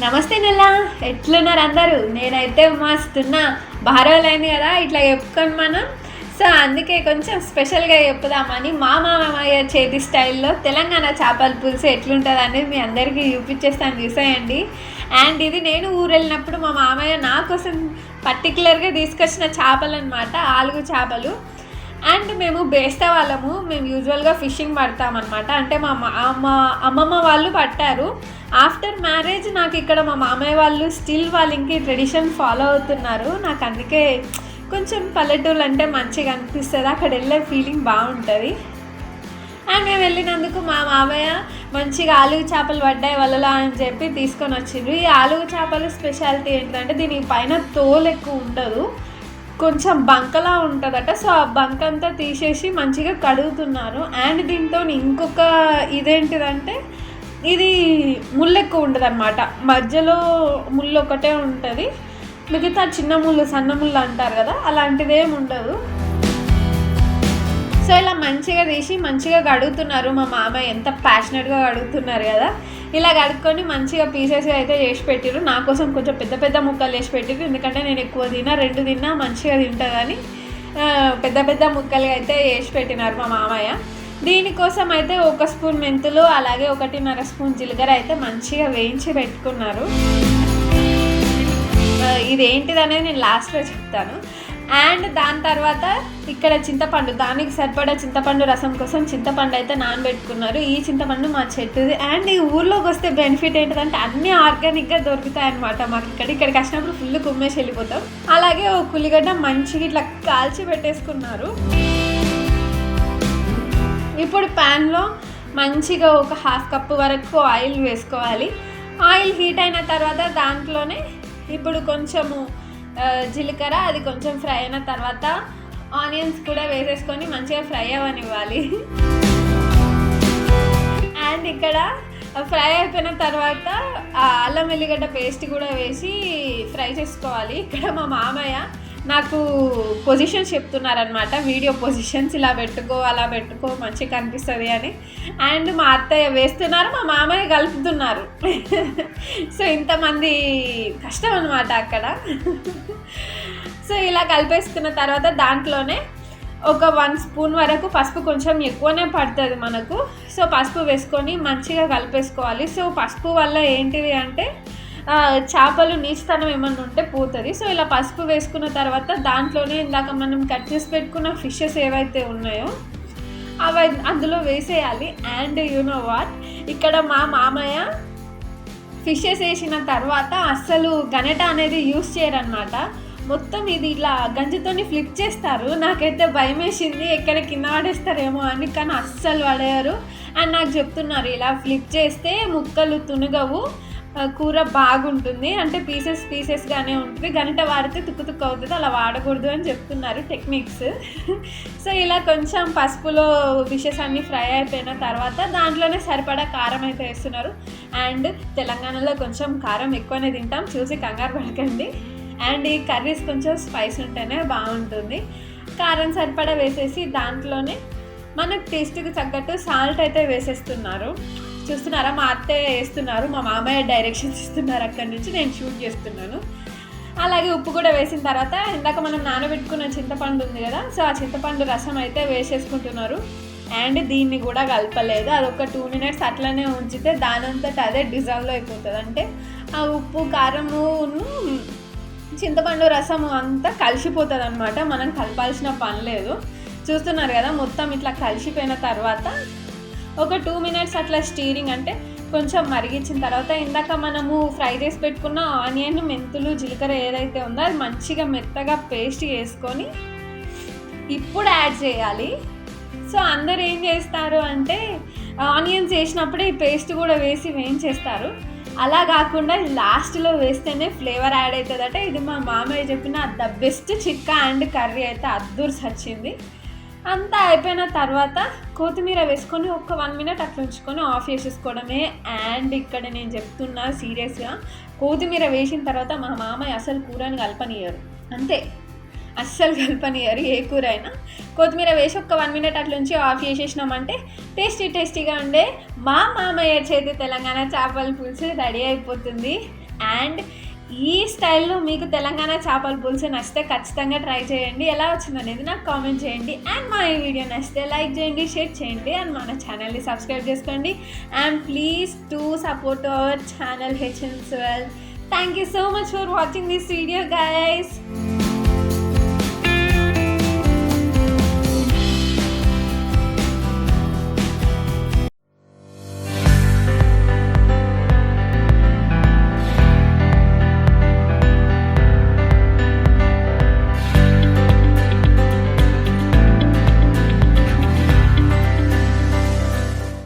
నమస్తే నెల ఎట్లున్నారు అందరూ? నేనైతే మస్తున్నా. బారోలైంది కదా ఇట్లా చెప్పుకొని మనం. సో అందుకే కొంచెం స్పెషల్గా చెప్పుదామని మా మామయ్య చేతి స్టైల్లో తెలంగాణ చేపల పులుసు ఎట్లుంటుంది అనేది మీ అందరికీ చూపించేస్తాను, చూసేయండి. అండ్ ఇది నేను ఊరు వెళ్ళినప్పుడు మా మామయ్య నా కోసం పర్టికులర్గా తీసుకొచ్చిన చేపలు అనమాట, ఆలుగు చేపలు. అండ్ మేము బేస్తా వాళ్ళము, మేము యూజువల్గా ఫిషింగ్ పడతామన్నమాట. అంటే మా అమ్మమ్మ వాళ్ళు పట్టారు. ఆఫ్టర్ మ్యారేజ్ నాకు ఇక్కడ మా మామయ్య వాళ్ళు స్టిల్ వాళ్ళు ఇంక ట్రెడిషన్ ఫాలో అవుతున్నారు. నాకు అందుకే కొంచెం పల్లెటూళ్ళు అంటే మంచిగా అనిపిస్తుంది, అక్కడ వెళ్ళే ఫీలింగ్ బాగుంటుంది. అండ్ మేము వెళ్ళినందుకు మా మామయ్య మంచిగా ఆలుగు చేపలు పడ్డాయి వలలో అని చెప్పి తీసుకొని వచ్చిండ్రు. ఈ ఆలుగు చేపల స్పెషాలిటీ ఏంటంటే దీని పైన తోలు ఎక్కువ ఉండదు, కొంచెం బంకలా ఉంటుందట. సో ఆ బంక అంతా తీసేసి మంచిగా కడుగుతున్నారు. అండ్ దీంతో ఇంకొక ఇదేంటిదంటే ఇది ముళ్ళు ఎక్కువ ఉంటుంది అనమాట, మధ్యలో ముళ్ళు ఒకటే ఉంటుంది, మిగతా చిన్న ముళ్ళు సన్న ముళ్ళు అంటారు కదా, అలాంటిదేం ఉండదు. సో ఇలా మంచిగా తీసి మంచిగా కడుగుతున్నారు మా మామయ్య, ఎంత ప్యాషనెట్గా కడుగుతున్నారు కదా. ఇలా కడుక్కొని మంచిగా పీసెస్ అయితే చేసి పెట్టిరు. నా కోసం కొంచెం పెద్ద పెద్ద ముక్కలు చేసి పెట్టిరు, ఎందుకంటే నేను ఎక్కువ తిన్నా, 2 తిన్నా మంచిగా తింటుందని పెద్ద పెద్ద ముక్కలు అయితే చేసి పెట్టినారు మా మామయ్య. దీనికోసం అయితే 1 స్పూన్ మెంతులు అలాగే 1.5 స్పూన్ జీలకర్ర అయితే మంచిగా వేయించి పెట్టుకున్నారు. ఇదేంటిది అనేది నేను లాస్ట్లో చెప్తాను. అండ్ దాని తర్వాత ఇక్కడ చింతపండు, దానికి సరిపడా చింతపండు రసం కోసం చింతపండు అయితే నానబెట్టుకున్నారు. ఈ చింతపండు మా చెట్టుది. అండ్ ఈ ఊర్లోకి వస్తే బెనిఫిట్ ఏంటిదంటే అన్నీ ఆర్గానిక్గా దొరుకుతాయి అన్నమాట మాకు. ఇక్కడికి వచ్చినప్పుడు ఫుల్ కుమ్మేసి వెళ్ళిపోతాం. అలాగే ఒక ఉల్లిగడ్డ మంచిగా ఇట్లా కాల్చి పెట్టేసుకున్నారు. ఇప్పుడు ప్యాన్లో మంచిగా ఒక 1/2 కప్పు వరకు ఆయిల్ వేసుకోవాలి. ఆయిల్ హీట్ అయిన తర్వాత దాంట్లోనే ఇప్పుడు కొంచెము జీలకర్ర, అది కొంచెం ఫ్రై అయిన తర్వాత ఆనియన్స్ కూడా వేసేసుకొని మంచిగా ఫ్రై అవ్వనివ్వాలి. అండ్ ఇక్కడ ఫ్రై అయిపోయిన తర్వాత అల్లం వెల్లిగడ్డ పేస్ట్ కూడా వేసి ఫ్రై చేసుకోవాలి. ఇక్కడ మా మామయ్య నాకు పొజిషన్స్ చెప్తున్నారనమాట, వీడియో పొజిషన్స్, ఇలా పెట్టుకో అలా పెట్టుకో మంచిగా కనిపిస్తుంది అని. అండ్ మా అత్తయ్య వేస్తున్నారు, మా మామయ్య కలుపుతున్నారు. సో ఇంతమంది కష్టం అనమాట అక్కడ. సో ఇలా కలిపేసుకున్న తర్వాత దాంట్లోనే ఒక 1 స్పూన్ వరకు పసుపు, కొంచెం ఎక్కువనే పడుతుంది మనకు. సో పసుపు వేసుకొని మంచిగా కలిపేసుకోవాలి. సో పసుపు వల్ల ఏంటిది అంటే చేపలు నీచుతనం ఏమన్నా ఉంటే పోతుంది. సో ఇలా పసుపు వేసుకున్న తర్వాత దాంట్లోనే ఇందాక మనం కట్ చేసి పెట్టుకున్న ఫిషెస్ ఏవైతే ఉన్నాయో అవి అందులో వేసేయాలి. అండ్ యు నో వాట్, ఇక్కడ మా మామయ్య ఫిషెస్ వేసిన తర్వాత అస్సలు గనెట అనేది యూస్ చేయరనమాట, మొత్తం ఇది ఇట్లా గంజితోని ఫ్లిప్ చేస్తారు. నాకైతే భయం వేసింది, ఎక్కడ కింద పడేస్తారేమో అని, కానీ అస్సలు పడేయరు. అండ్ నాకు చెప్తున్నారు ఇలా ఫ్లిప్ చేస్తే ముక్కలు తునగవు, కూర బాగుంటుంది, అంటే పీసెస్గానే ఉంటుంది, గంట వాడితే తుక్కు అవుతుంది, అలా వాడకూడదు అని చెప్తున్నారు టెక్నిక్స్. సో ఇలా కొంచెం పసుపులో డిషెస్ అన్నీ ఫ్రై అయిపోయిన తర్వాత దాంట్లోనే సరిపడా కారం అయితే వేస్తున్నారు. అండ్ తెలంగాణలో కొంచెం కారం ఎక్కువనే తింటాం, చూసి కంగారు పడకండి. అండ్ ఈ కర్రీస్ కొంచెం స్పైస్ ఉంటేనే బాగుంటుంది. కారం సరిపడా వేసేసి దాంట్లోనే మనకు టేస్ట్కి తగ్గట్టు సాల్ట్ అయితే వేసేస్తున్నారు. చూస్తున్నారా, మా అత్తయ్య వేస్తున్నారు, మా మామయ్య డైరెక్షన్స్ ఇస్తున్నారు, అక్కడి నుంచి నేను షూట్ చేస్తున్నాను. అలాగే ఉప్పు కూడా వేసిన తర్వాత ఇందాక మనం నానబెట్టుకున్న చింతపండు ఉంది కదా, సో ఆ చింతపండు రసం అయితే వేసేసుకుంటున్నారు. అండ్ దీన్ని కూడా కలపలేదు, అదొక 2 మినిట్స్ అట్లనే ఉంచితే దానంతట అదే డిజాల్వ్ అయిపోతుంది. అంటే ఆ ఉప్పు కారము చింతపండు రసం అంతా కలిసిపోతుంది అనమాట, మనం కలపాల్సిన పని లేదు. చూస్తున్నారు కదా, మొత్తం ఇట్లా కలిసిపోయిన తర్వాత ఒక 2 మినిట్స్ అట్లా స్టీరింగ్, అంటే కొంచెం మరిగించిన తర్వాత ఇందాక మనము ఫ్రై చేసి పెట్టుకున్న ఆనియన్, మెంతులు, జీలకర్ర ఏదైతే ఉందో అది మంచిగా మెత్తగా పేస్ట్ చేసుకొని ఇప్పుడు యాడ్ చేయాలి. సో అందరు ఏం చేస్తారు అంటే ఆనియన్స్ వేసినప్పుడే ఈ పేస్ట్ కూడా వేసి వేయించేస్తారు. అలా కాకుండా లాస్ట్లో వేస్తేనే ఫ్లేవర్ యాడ్ అవుతుందట. ఇది మా మామయ్య చెప్పిన ద బెస్ట్ చిట్కా. అండ్ కర్రీ అయితే అద్దూర్స్ వచ్చింది. అంతా అయిపోయిన తర్వాత కొత్తిమీర వేసుకొని ఒక 1 మినిట్ అట్లా ఉంచుకొని ఆఫ్ చేసేసుకోవడమే. అండ్ ఇక్కడ నేను చెప్తున్నా సీరియస్గా, కొత్తిమీర వేసిన తర్వాత మా మామయ్య అసలు కూరని కలపనియరు, అంతే, అస్సలు కలపనియరు ఏ కూర అయినా. కొత్తిమీర వేసి ఒక 1 మినిట్ అట్లా నుంచి ఆఫ్ చేసేసినామంటే టేస్టీగా ఉండే మా మామయ్య చేతి తెలంగాణ చేపల పులుసు రెడీ అయిపోతుంది. అండ్ ఈ స్టైల్లో మీకు తెలంగాణ చేపల పులుసు నచ్చితే ఖచ్చితంగా ట్రై చేయండి. ఎలా వచ్చిందనేది నాకు కామెంట్ చేయండి. అండ్ మా ఈ వీడియో నచ్చితే లైక్ చేయండి, షేర్ చేయండి, అండ్ మన ఛానల్ని సబ్స్క్రైబ్ చేసుకోండి. And please to support our channel HN12. Thank you so much for watching this video, guys.